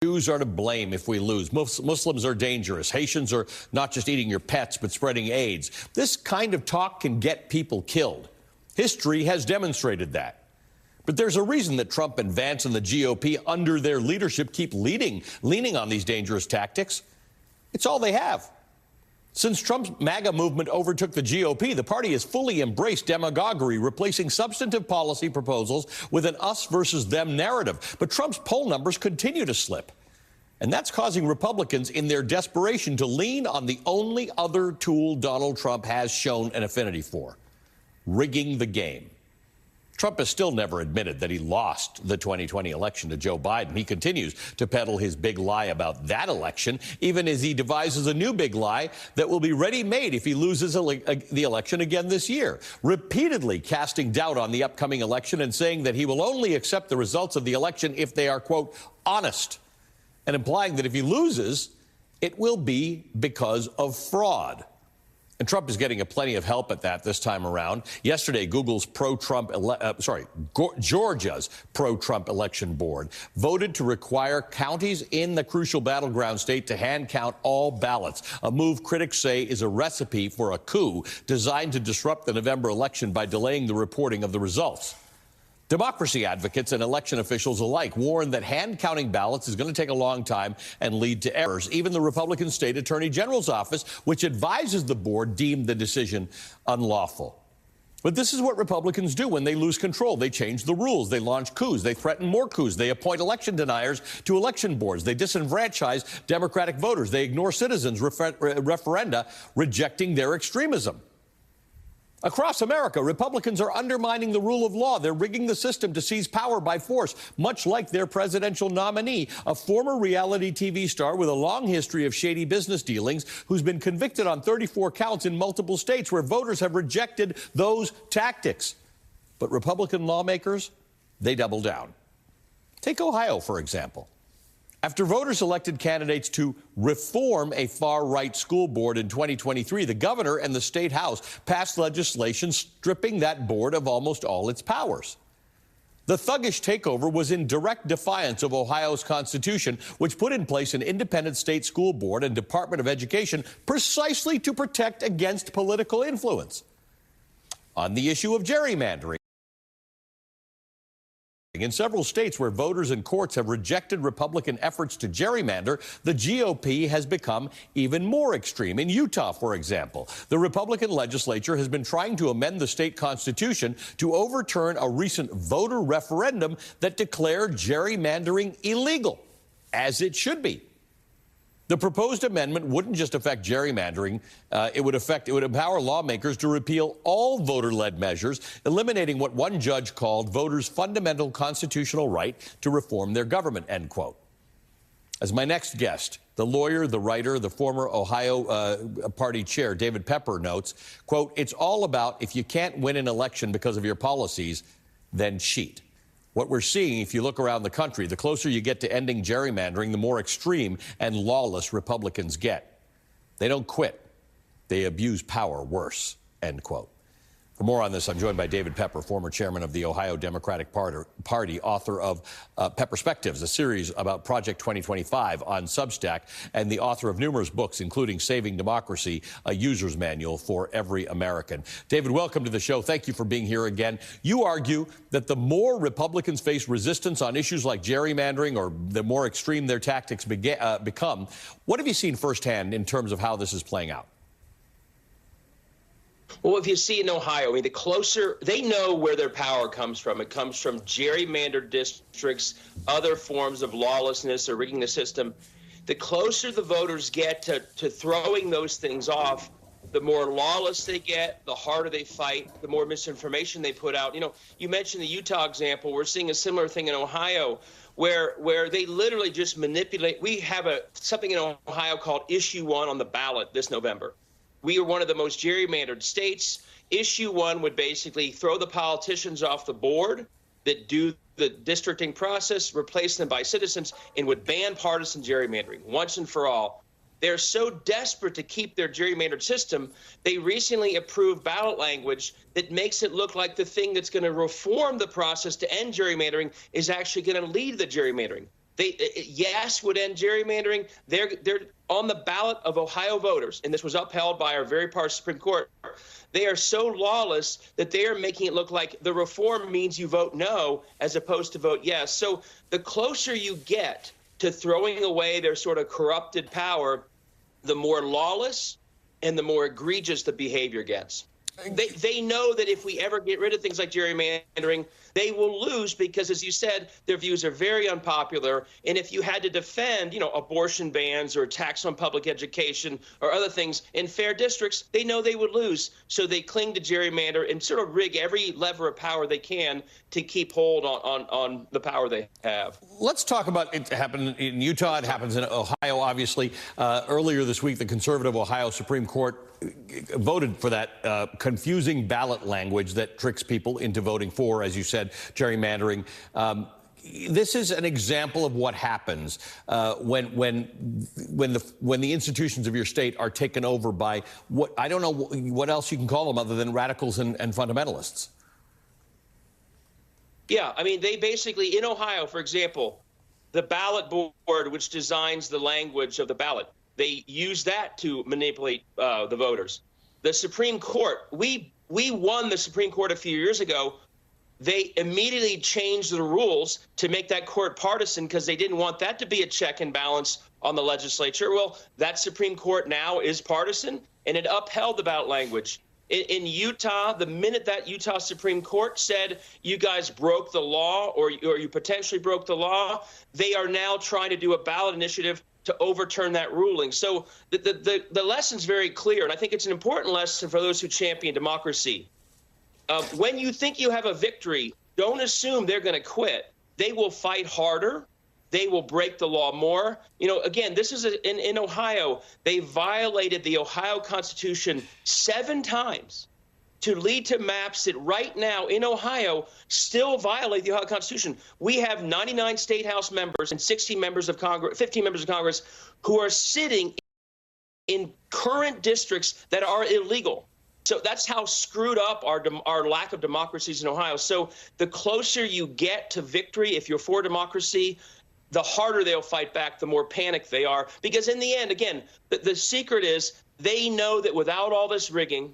Jews are to blame if we lose. Muslims are dangerous. Haitians are not just eating your pets, but spreading AIDS. This kind of talk can get people killed. History has demonstrated that. But there's a reason that Trump and Vance and the GOP under their leadership keep leaning on these dangerous tactics. It's all they have. Since Trump's MAGA movement overtook the GOP, the party has fully embraced demagoguery, replacing substantive policy proposals with an us versus them narrative. But Trump's poll numbers continue to slip. And that's causing Republicans in their desperation to lean on the only other tool Donald Trump has shown an affinity for: rigging the game. Trump has still never admitted that he lost the 2020 election to Joe Biden. He continues to peddle his big lie about that election, even as he devises a new big lie that will be ready-made if he loses the election again this year, repeatedly casting doubt on the upcoming election and saying that he will only accept the results of the election if they are, quote, honest, and implying that if he loses, it will be because of fraud. And Trump is getting plenty of help at that this time around. Yesterday, Georgia's pro-Trump election board voted to require counties in the crucial battleground state to hand count all ballots, a move critics say is a recipe for a coup designed to disrupt the November election by delaying the reporting of the results. Democracy advocates and election officials alike warn that hand-counting ballots is going to take a long time and lead to errors. Even the Republican State Attorney General's office, which advises the board, deemed the decision unlawful. But this is what Republicans do when they lose control. They change the rules. They launch coups. They threaten more coups. They appoint election deniers to election boards. They disenfranchise Democratic voters. They ignore citizens' referenda, rejecting their extremism. Across America, Republicans are undermining the rule of law. They're rigging the system to seize power by force, much like their presidential nominee, a former reality TV star with a long history of shady business dealings, who's been convicted on 34 counts in multiple states where voters have rejected those tactics. But Republican lawmakers, they double down. Take Ohio, for example. After voters elected candidates to reform a far-right school board in 2023, the governor and the state house passed legislation stripping that board of almost all its powers. The thuggish takeover was in direct defiance of Ohio's Constitution, which put in place an independent state school board and Department of Education precisely to protect against political influence. On the issue of gerrymandering, in several states where voters and courts have rejected Republican efforts to gerrymander, the GOP has become even more extreme. In Utah, for example, the Republican legislature has been trying to amend the state constitution to overturn a recent voter referendum that declared gerrymandering illegal, as it should be. The proposed amendment wouldn't just affect gerrymandering. It would empower lawmakers to repeal all voter-led measures, eliminating what one judge called voters' fundamental constitutional right to reform their government, end quote. As my next guest, the lawyer, the writer, the former Ohio party chair, David Pepper, notes, quote, it's all about if you can't win an election because of your policies, then cheat. What we're seeing, if you look around the country, the closer you get to ending gerrymandering, the more extreme and lawless Republicans get. They don't quit. They abuse power worse, end quote. For more on this, I'm joined by David Pepper, former chairman of the Ohio Democratic Party, author of Pepperspectives, a series about Project 2025 on Substack, and the author of numerous books, including Saving Democracy, a user's manual for every American. David, welcome to the show. Thank you for being here again. You argue that the more Republicans face resistance on issues like gerrymandering, or the more extreme their tactics become. What have you seen firsthand in terms of how this is playing out? Well, if you see in Ohio, I mean, the closer they know where their power comes from, it comes from gerrymandered districts, other forms of lawlessness or rigging the system. The closer the voters get to throwing those things off, the more lawless they get, the harder they fight, the more misinformation they put out. You know, you mentioned the Utah example. We're seeing a similar thing in Ohio where they literally just manipulate. We have something in Ohio called Issue 1 on the ballot this November. We are one of the most gerrymandered states. Issue 1 would basically throw the politicians off the board that do the districting process, replace them by citizens, and would ban partisan gerrymandering once and for all. They're so desperate to keep their gerrymandered system, they recently approved ballot language that makes it look like the thing that's going to reform the process to end gerrymandering is actually going to lead to the gerrymandering. Yes would end gerrymandering. They're on the ballot of Ohio voters, and this was upheld by our very partisan Supreme Court. They are so lawless that they are making it look like the reform means you vote no as opposed to vote yes. So the closer you get to throwing away their sort of corrupted power, the more lawless and the more egregious the behavior gets. They know that if we ever get rid of things like gerrymandering, they will lose because, as you said, their views are very unpopular. And if you had to defend, abortion bans or attacks on public education or other things in fair districts, they know they would lose. So they cling to gerrymander and sort of rig every lever of power they can to keep hold on the power they have. Let's talk about it. Happened in Utah. It happens in Ohio, obviously. Earlier this week, the conservative Ohio Supreme Court voted for that confusing ballot language that tricks people into voting for, as you said, gerrymandering. This is an example of what happens when the institutions of your state are taken over by what I don't know what else you can call them other than radicals and fundamentalists. Yeah, I mean, they basically, in Ohio, for example, the ballot board, which designs the language of the ballot, they use that to manipulate the voters. The Supreme Court, we won the Supreme Court a few years ago. They immediately changed the rules to make that court partisan because they didn't want that to be a check and balance on the legislature. Well, that Supreme Court now is partisan, and it upheld the ballot language. In Utah, the minute that Utah Supreme Court said you guys broke the law or you potentially broke the law, they are now trying to do a ballot initiative to overturn that ruling. So the lesson's very clear, and I think it's an important lesson for those who champion democracy. When you think you have a victory, don't assume they're going to quit. They will fight harder. They will break the law more. Again, this is in Ohio. They violated the Ohio Constitution 7 times to lead to maps that right now in Ohio still violate the Ohio Constitution. We have 99 state house members and 15 members of Congress who are sitting in current districts that are illegal. So that's how screwed up our lack of democracies in Ohio. So the closer you get to victory, if you're for democracy, the harder they'll fight back, the more panicked they are. Because in the end, again, the secret is they know that without all this rigging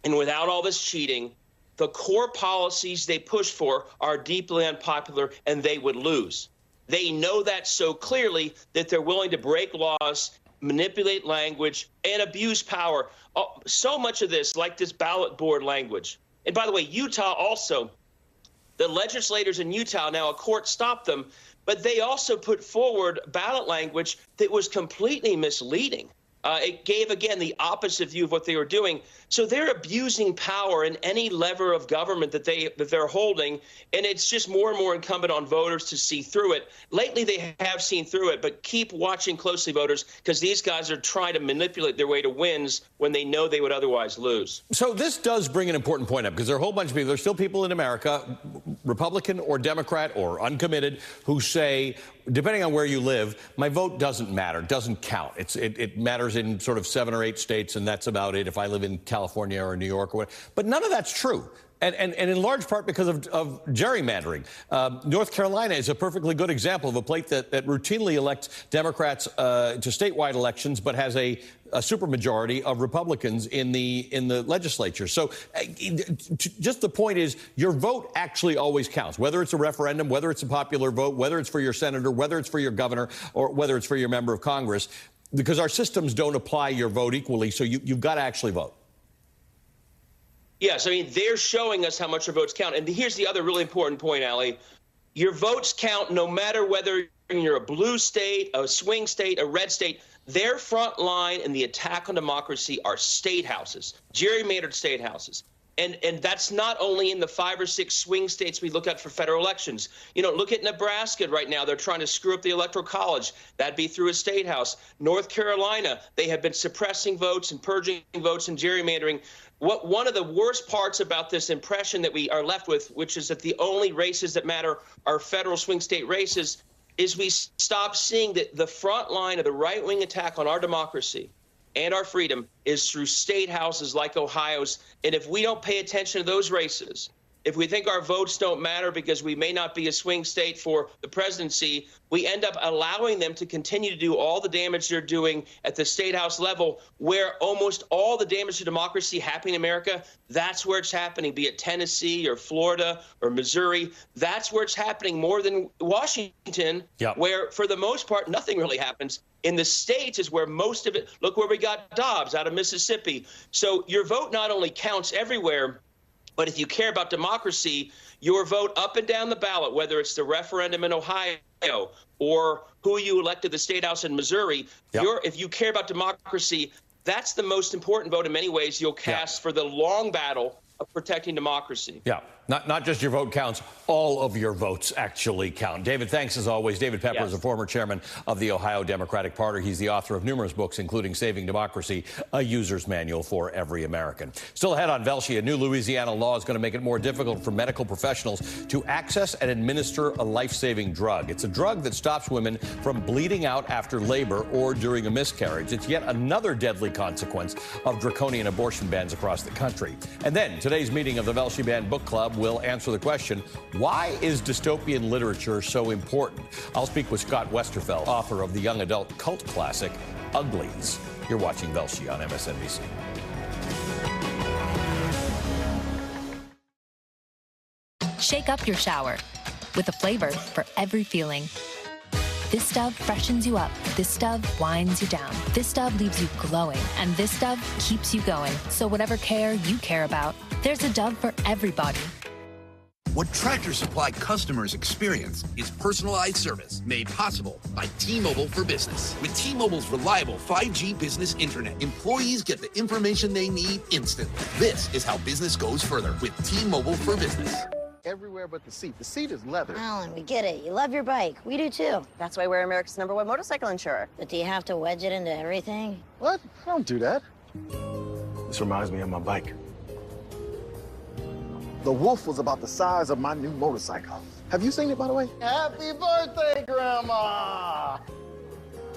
and without all this cheating, the core policies they push for are deeply unpopular and they would lose. They know that so clearly that they're willing to break laws, manipulate language, and abuse power. So much of this, like this ballot board language. And by the way, Utah also, the legislators in Utah, now a court stopped them, but they also put forward ballot language that was completely misleading. It gave, again, the opposite view of what they were doing. So they're abusing power in any lever of government that they're holding, and it's just more and more incumbent on voters to see through it. Lately, they have seen through it, but keep watching closely, voters, because these guys are trying to manipulate their way to wins when they know they would otherwise lose. So this does bring an important point up, because there are a whole bunch of people, there's still people in America, Republican or Democrat or uncommitted, who say, depending on where you live, my vote doesn't matter, doesn't count. It matters in sort of 7 or 8 states, and that's about it if I live in California or New York or whatever. But none of that's true. And in large part because of gerrymandering. North Carolina is a perfectly good example of a plate that routinely elects Democrats to statewide elections, but has a supermajority of Republicans in the legislature. So just the point is, your vote actually always counts, whether it's a referendum, whether it's a popular vote, whether it's for your senator, whether it's for your governor, or whether it's for your member of Congress, because our systems don't apply your vote equally. So you've got to actually vote. Yes, I mean, they're showing us how much our votes count. And here's the other really important point, Ali. Your votes count no matter whether you're a blue state, a swing state, a red state. Their front line in the attack on democracy are state houses, gerrymandered state houses. And that's not only in the 5 or 6 swing states we look at for federal elections. Look at Nebraska right now. They're trying to screw up the Electoral College. That'd be through a state house. North Carolina, they have been suppressing votes and purging votes and gerrymandering. One of the worst parts about this impression that we are left with, which is that the only races that matter are federal swing state races, is we stop seeing that the front line of the right-wing attack on our democracy and our freedom is through state houses like Ohio's. And if we don't pay attention to those races, if we think our votes don't matter because we may not be a swing state for the presidency, we end up allowing them to continue to do all the damage they're doing at the state house level, where almost all the damage to democracy happening in America, that's where it's happening, be it Tennessee or Florida or Missouri. That's where it's happening more than Washington, where for the most part, nothing really happens. In the states is where most of it, look where we got Dobbs out of Mississippi. So your vote not only counts everywhere, but if you care about democracy, your vote up and down the ballot, whether it's the referendum in Ohio or who you elected the state house in Missouri, if you care about democracy, that's the most important vote in many ways you'll cast for the long battle of protecting democracy. Yeah, not just your vote counts, all of your votes actually count. David, thanks as always. David Pepper is a former chairman of the Ohio Democratic Party. He's the author of numerous books, including Saving Democracy, a user's manual for every American. Still ahead on VeVelshi, a new Louisiana law is going to make it more difficult for medical professionals to access and administer a life-saving drug. It's a drug that stops women from bleeding out after labor or during a miscarriage. It's yet another deadly consequence of draconian abortion bans across the country. And then today's meeting of the VeVelshi Band Book Club will answer the question, why is dystopian literature so important? I'll speak with Scott Westerfeld, author of the young adult cult classic, Uglies. You're watching VeVelshi on MSNBC. Shake up your shower with a flavor for every feeling. This Dove freshens you up. This Dove winds you down. This Dove leaves you glowing. And this Dove keeps you going. So whatever care you care about, there's a Dove for everybody. What Tractor Supply customers experience is personalized service made possible by T-Mobile for Business. With T-Mobile's reliable 5G business internet, employees get the information they need instantly. This is how business goes further with T-Mobile for Business. Everywhere but the seat. The seat is leather. Alan, we get it. You love your bike. We do too. That's why we're America's #1 motorcycle insurer. But do you have to wedge it into everything? What? I don't do that. This reminds me of my bike. The wolf was about the size of my new motorcycle. Have you seen it, by the way? Happy birthday, Grandma!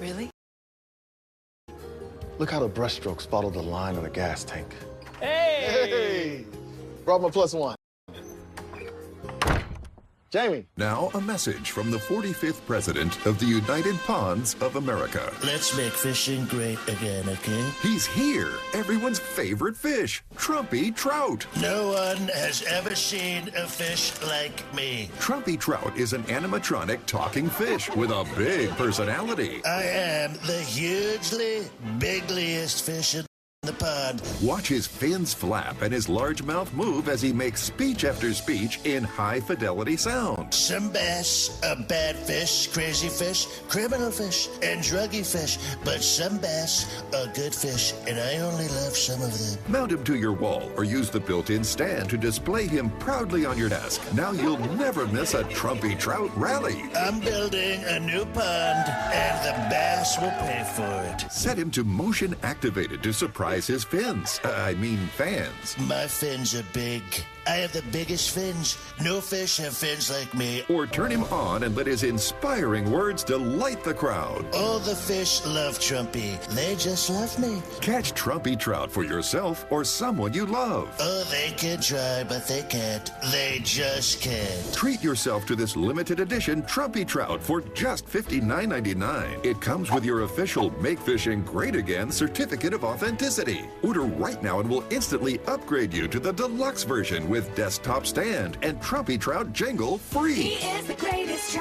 Really? Look how the brushstrokes follow the line on the gas tank. Hey! Brought my +1. Jamie. Now, a message from the 45th President of the United Ponds of America. Let's make fishing great again, okay? He's here, everyone's favorite fish, Trumpy Trout. No one has ever seen a fish like me. Trumpy Trout is an animatronic talking fish with a big personality. I am the hugely bigliest fish in the pond. Watch his fins flap and his large mouth move as he makes speech after speech in high-fidelity sound. Some bass are bad fish, crazy fish, criminal fish, and druggy fish. But some bass are good fish, and I only love some of them. Mount him to your wall or use the built-in stand to display him proudly on your desk. Now you'll never miss a Trumpy Trout rally. I'm building a new pond, and the bass will pay for it. Set him to motion activated to surprise his fans. My fins are big. I have the biggest fins. No fish have fins like me. Or turn him on and let his inspiring words delight the crowd. All the fish love Trumpy. They just love me. Catch Trumpy Trout for yourself or someone you love. Oh, they can try, but they can't. They just can't. Treat yourself to this limited edition Trumpy Trout for just $59.99. It comes with your official Make Fishing Great Again certificate of authenticity. Order right now and we'll instantly upgrade you to the deluxe version with desktop stand and Trumpy Trout jingle free. He is the greatest.